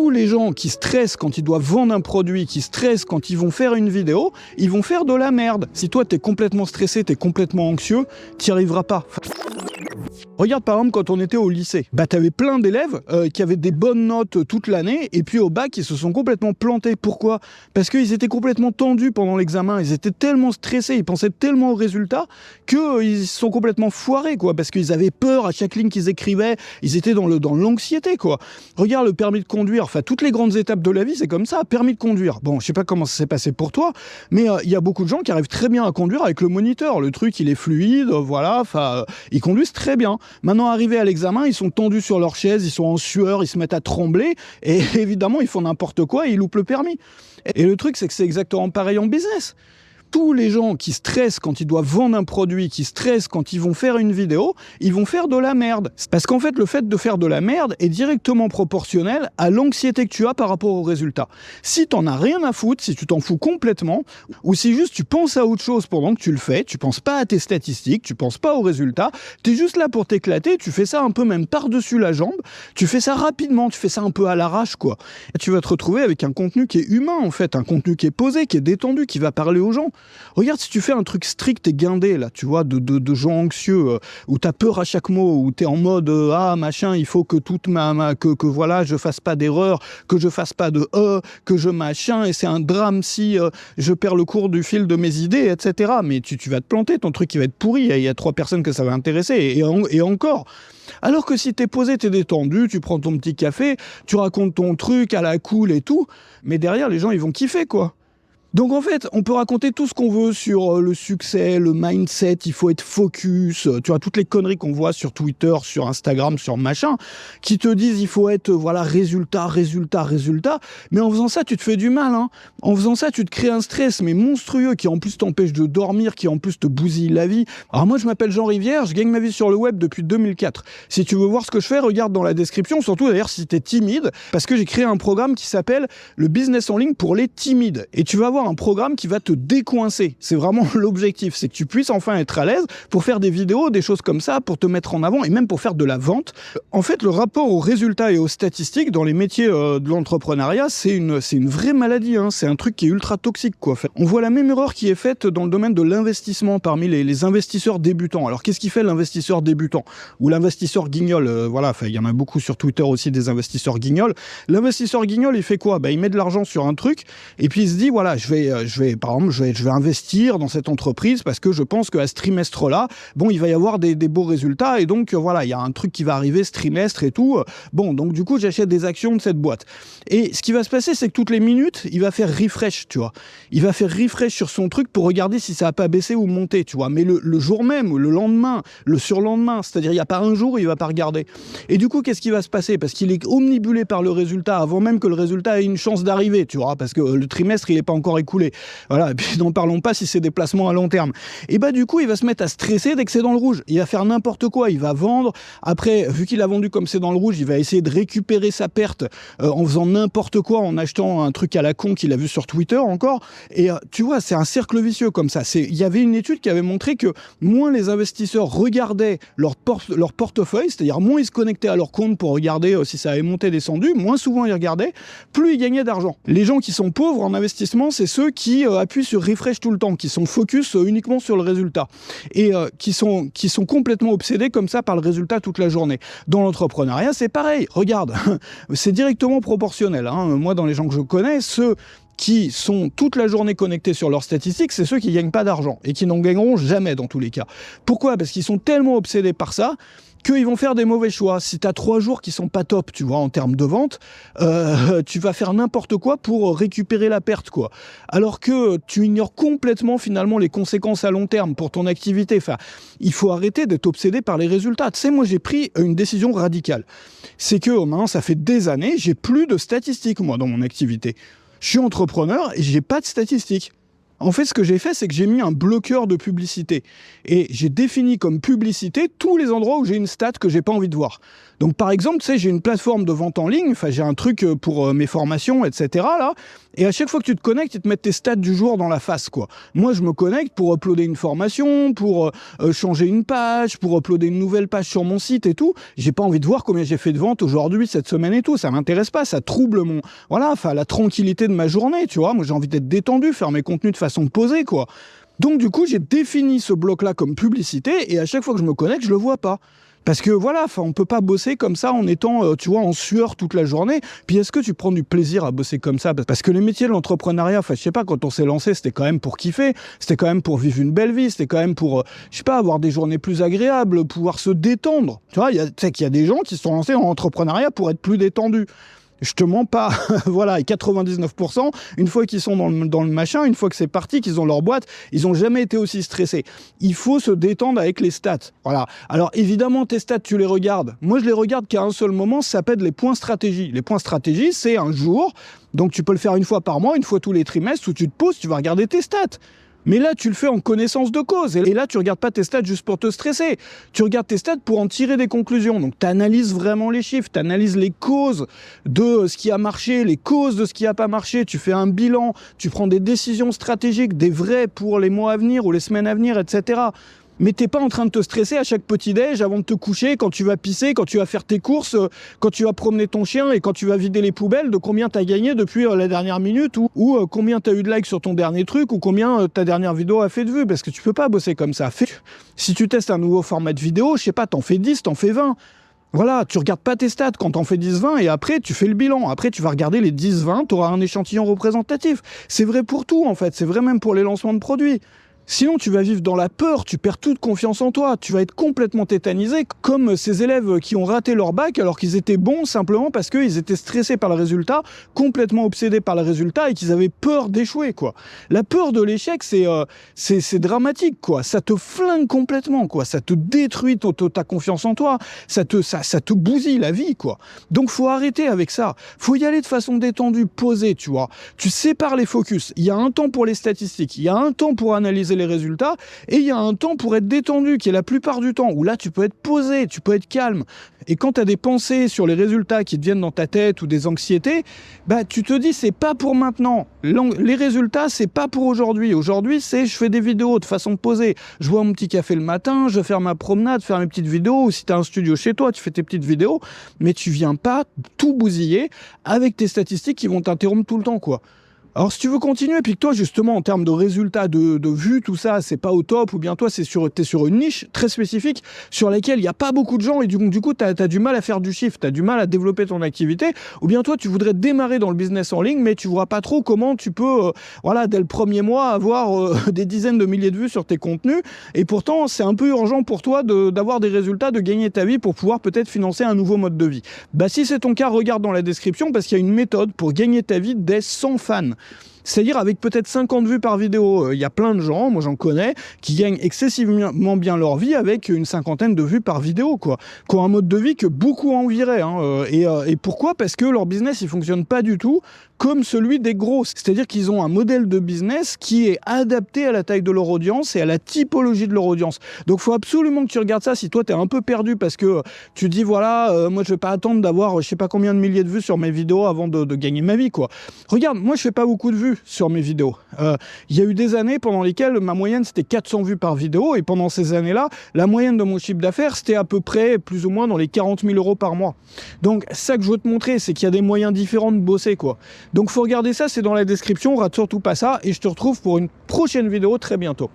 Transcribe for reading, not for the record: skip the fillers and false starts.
tous les gens qui stressent quand ils doivent vendre un produit, qui stressent quand ils vont faire une vidéo, ils vont faire de la merde. Si toi t'es complètement stressé, t'es complètement anxieux, t'y arriveras pas. Regarde par exemple quand on était au lycée, t'avais plein d'élèves qui avaient des bonnes notes toute l'année et puis au bac ils se sont complètement plantés. Pourquoi? Parce qu'ils étaient complètement tendus pendant l'examen, ils étaient tellement stressés, ils pensaient tellement aux résultats qu'ils se sont complètement foirés quoi, parce qu'ils avaient peur à chaque ligne qu'ils écrivaient, ils étaient dans l'anxiété quoi. Regarde le permis de conduire, enfin toutes les grandes étapes de la vie c'est comme ça, permis de conduire. Bon, je sais pas comment ça s'est passé pour toi, mais il y a beaucoup de gens qui arrivent très bien à conduire avec le moniteur, le truc il est fluide, voilà, enfin ils conduisent très bien. Maintenant, arrivés à l'examen, ils sont tendus sur leur chaise, ils sont en sueur, ils se mettent à trembler, et évidemment, ils font n'importe quoi et ils loupent le permis. Et le truc, c'est que c'est exactement pareil en business. Tous les gens qui stressent quand ils doivent vendre un produit, qui stressent quand ils vont faire une vidéo, ils vont faire de la merde. Parce qu'en fait, le fait de faire de la merde est directement proportionnel à l'anxiété que tu as par rapport au résultat. Si t'en as rien à foutre, si tu t'en fous complètement, ou si juste tu penses à autre chose pendant que tu le fais, tu penses pas à tes statistiques, tu penses pas aux résultats, t'es juste là pour t'éclater, tu fais ça un peu même par-dessus la jambe, tu fais ça rapidement, tu fais ça un peu à l'arrache, quoi. Et tu vas te retrouver avec un contenu qui est humain, en fait, un contenu qui est posé, qui est détendu, qui va parler aux gens. Regarde si tu fais un truc strict et guindé, là, tu vois, de gens anxieux, où t'as peur à chaque mot, où t'es en mode ah machin, il faut que toute que voilà, je fasse pas d'erreur, que je fasse pas de que je machin, et c'est un drame si je perds le cours du fil de mes idées, etc. Mais tu vas te planter, ton truc il va être pourri, il y a 3 personnes que ça va intéresser, et encore. Alors que si t'es posé, t'es détendu, tu prends ton petit café, tu racontes ton truc à la cool et tout, mais derrière les gens ils vont kiffer quoi. Donc en fait, on peut raconter tout ce qu'on veut sur le succès, le mindset, il faut être focus, tu vois, toutes les conneries qu'on voit sur Twitter, sur Instagram, sur machin, qui te disent il faut être, voilà, résultat, mais en faisant ça, tu te fais du mal, hein. En faisant ça, tu te crées un stress, mais monstrueux, qui en plus t'empêche de dormir, qui en plus te bousille la vie. Alors moi, je m'appelle Jean Rivière, je gagne ma vie sur le web depuis 2004. Si tu veux voir ce que je fais, regarde dans la description, surtout d'ailleurs si t'es timide, parce que j'ai créé un programme qui s'appelle le business en ligne pour les timides. Et tu vas voir un programme qui va te décoincer. C'est vraiment l'objectif, c'est que tu puisses enfin être à l'aise pour faire des vidéos, des choses comme ça, pour te mettre en avant et même pour faire de la vente. En fait, le rapport aux résultats et aux statistiques dans les métiers de l'entrepreneuriat, c'est une vraie maladie, hein. C'est un truc qui est ultra toxique, quoi. En fait, on voit la même erreur qui est faite dans le domaine de l'investissement parmi les investisseurs débutants. Alors, qu'est-ce qui fait l'investisseur débutant ou l'investisseur guignol? Voilà, il y en a beaucoup sur Twitter aussi des investisseurs guignols. L'investisseur guignol, il fait quoi? Il met de l'argent sur un truc et puis il se dit voilà, je vais investir dans cette entreprise parce que je pense qu'à ce trimestre-là, bon, il va y avoir des beaux résultats et donc voilà, il y a un truc qui va arriver ce trimestre et tout. Bon, donc du coup, j'achète des actions de cette boîte. Et ce qui va se passer, c'est que toutes les minutes, il va faire refresh, tu vois. Il va faire refresh sur son truc pour regarder si ça a pas baissé ou monté, tu vois. Mais le jour même, ou le lendemain, le surlendemain, c'est-à-dire il n'y a pas un jour où il va pas regarder. Et du coup, qu'est-ce qui va se passer? Parce qu'il est omnibulé par le résultat avant même que le résultat ait une chance d'arriver, tu vois, parce que le trimestre, il n'est pas encore écoulé. Voilà, et puis n'en parlons pas si c'est des placements à long terme. Et du coup, il va se mettre à stresser dès que c'est dans le rouge. Il va faire n'importe quoi, il va vendre. Après, vu qu'il a vendu comme c'est dans le rouge, il va essayer de récupérer sa perte en faisant n'importe quoi, en achetant un truc à la con qu'il a vu sur Twitter encore. Et tu vois, c'est un cercle vicieux comme ça. Il y avait une étude qui avait montré que moins les investisseurs regardaient leur portefeuille, c'est-à-dire moins ils se connectaient à leur compte pour regarder si ça avait monté, descendu, moins souvent ils regardaient, plus ils gagnaient d'argent. Les gens qui sont pauvres en investissement, c'est ceux qui appuient sur refresh tout le temps, qui sont focus uniquement sur le résultat et qui sont complètement obsédés comme ça par le résultat toute la journée. Dans l'entrepreneuriat, c'est pareil. Regarde, c'est directement proportionnel, hein. Moi, dans les gens que je connais, ceux qui sont toute la journée connectés sur leurs statistiques, c'est ceux qui gagnent pas d'argent et qui n'en gagneront jamais dans tous les cas. Pourquoi? Parce qu'ils sont tellement obsédés par ça qu'ils vont faire des mauvais choix. Si tu as 3 jours qui sont pas top, tu vois, en termes de vente, tu vas faire n'importe quoi pour récupérer la perte, quoi. Alors que tu ignores complètement, finalement, les conséquences à long terme pour ton activité. Enfin, il faut arrêter d'être obsédé par les résultats. Tu sais, moi, j'ai pris une décision radicale. C'est que maintenant, ça fait des années, j'ai plus de statistiques, moi, dans mon activité. Je suis entrepreneur et j'ai pas de statistiques. En fait, ce que j'ai fait, c'est que j'ai mis un bloqueur de publicité. Et j'ai défini comme publicité tous les endroits où j'ai une stat que j'ai pas envie de voir. Donc, par exemple, tu sais, j'ai une plateforme de vente en ligne, enfin, j'ai un truc pour mes formations, etc., là. Et à chaque fois que tu te connectes, ils te mettent tes stats du jour dans la face, quoi. Moi, je me connecte pour uploader une formation, pour changer une page, pour uploader une nouvelle page sur mon site et tout. J'ai pas envie de voir combien j'ai fait de ventes aujourd'hui, cette semaine et tout. Ça m'intéresse pas, ça trouble voilà, enfin, la tranquillité de ma journée, tu vois. Moi, j'ai envie d'être détendu, faire mes contenus de façon posée, quoi. Donc, du coup, j'ai défini ce bloc-là comme publicité et à chaque fois que je me connecte, je le vois pas. Parce que voilà, enfin, on peut pas bosser comme ça en étant, tu vois, en sueur toute la journée. Puis est-ce que tu prends du plaisir à bosser comme ça? Parce que les métiers de l'entrepreneuriat, enfin, je sais pas, quand on s'est lancé, c'était quand même pour kiffer, c'était quand même pour vivre une belle vie, c'était quand même pour, je sais pas, avoir des journées plus agréables, pouvoir se détendre. Tu vois, tu sais qu'il y a des gens qui se sont lancés en entrepreneuriat pour être plus détendus. Je te mens pas, voilà, et 99%, une fois qu'ils sont dans le machin, une fois que c'est parti, qu'ils ont leur boîte, ils ont jamais été aussi stressés. Il faut se détendre avec les stats, voilà. Alors évidemment, tes stats, tu les regardes. Moi, je les regarde qu'à un seul moment, ça s'appelle les points stratégie. Les points stratégie, c'est un jour, donc tu peux le faire une fois par mois, une fois tous les trimestres, où tu te poses, tu vas regarder tes stats. Mais là, tu le fais en connaissance de cause. Et là, tu regardes pas tes stats juste pour te stresser. Tu regardes tes stats pour en tirer des conclusions. Donc, tu analyses vraiment les chiffres, tu analyses les causes de ce qui a marché, les causes de ce qui n'a pas marché. Tu fais un bilan, tu prends des décisions stratégiques, des vraies pour les mois à venir ou les semaines à venir, etc. Mais t'es pas en train de te stresser à chaque petit-déj avant de te coucher, quand tu vas pisser, quand tu vas faire tes courses, quand tu vas promener ton chien et quand tu vas vider les poubelles, de combien t'as gagné depuis la dernière minute ou combien t'as eu de likes sur ton dernier truc ou combien ta dernière vidéo a fait de vues, parce que tu peux pas bosser comme ça. Si tu testes un nouveau format de vidéo, je sais pas, t'en fais 10, t'en fais 20. Voilà, tu regardes pas tes stats quand t'en fais 10-20 et après tu fais le bilan. Après tu vas regarder les 10-20, t'auras un échantillon représentatif. C'est vrai pour tout en fait, c'est vrai même pour les lancements de produits. Sinon, tu vas vivre dans la peur, tu perds toute confiance en toi, tu vas être complètement tétanisé, comme ces élèves qui ont raté leur bac alors qu'ils étaient bons simplement parce qu'ils étaient stressés par le résultat, complètement obsédés par le résultat et qu'ils avaient peur d'échouer, quoi. La peur de l'échec, c'est dramatique, quoi. Ça te flingue complètement, quoi. Ça te détruit ta confiance en toi, ça te bousille la vie, quoi. Donc, faut arrêter avec ça. Faut y aller de façon détendue, posée, tu vois. Tu sépares les focus. Il y a un temps pour les statistiques, il y a un temps pour analyser les résultats, et il y a un temps pour être détendu, qui est la plupart du temps, où là tu peux être posé, tu peux être calme. Et quand tu as des pensées sur les résultats qui te viennent dans ta tête ou des anxiétés, bah tu te dis c'est pas pour maintenant. Les résultats, c'est pas pour aujourd'hui. Aujourd'hui, c'est je fais des vidéos de façon posée. Je bois mon petit café le matin, je vais faire ma promenade, faire mes petites vidéos, ou si tu as un studio chez toi, tu fais tes petites vidéos, mais tu viens pas tout bousiller avec tes statistiques qui vont t'interrompre tout le temps, quoi. Alors, si tu veux continuer, puis que toi, justement, en termes de résultats, de vues, tout ça, c'est pas au top, ou bien toi, t'es sur une niche très spécifique sur laquelle il n'y a pas beaucoup de gens, et du coup, t'as du mal à faire du chiffre, t'as du mal à développer ton activité, ou bien toi, tu voudrais démarrer dans le business en ligne, mais tu vois pas trop comment tu peux, voilà, dès le premier mois, avoir des dizaines de milliers de vues sur tes contenus, et pourtant, c'est un peu urgent pour toi d'avoir des résultats, de gagner ta vie pour pouvoir peut-être financer un nouveau mode de vie. Bah, si c'est ton cas, regarde dans la description, parce qu'il y a une méthode pour gagner ta vie dès 100 fans. C'est-à-dire avec peut-être 50 vues par vidéo. Il y a plein de gens, moi j'en connais, qui gagnent excessivement bien leur vie avec une cinquantaine de vues par vidéo, quoi. Qui ont un mode de vie que beaucoup envieraient. Hein. Et pourquoi? Parce que leur business, il fonctionne pas du tout comme celui des gros. C'est-à-dire qu'ils ont un modèle de business qui est adapté à la taille de leur audience et à la typologie de leur audience. Donc, il faut absolument que tu regardes ça. Si toi, tu es un peu perdu parce que tu dis, voilà, moi, je vais pas attendre d'avoir je sais pas combien de milliers de vues sur mes vidéos avant de gagner ma vie, quoi. Regarde, moi, je fais pas beaucoup de vues sur mes vidéos. Il y a eu des années pendant lesquelles ma moyenne, c'était 400 vues par vidéo. Et pendant ces années-là, la moyenne de mon chiffre d'affaires, c'était à peu près, plus ou moins, dans les 40 000 euros par mois. Donc, ça que je veux te montrer, c'est qu'il y a des moyens différents de bosser, quoi. Donc, faut regarder ça, c'est dans la description, rate surtout pas ça, et je te retrouve pour une prochaine vidéo très bientôt.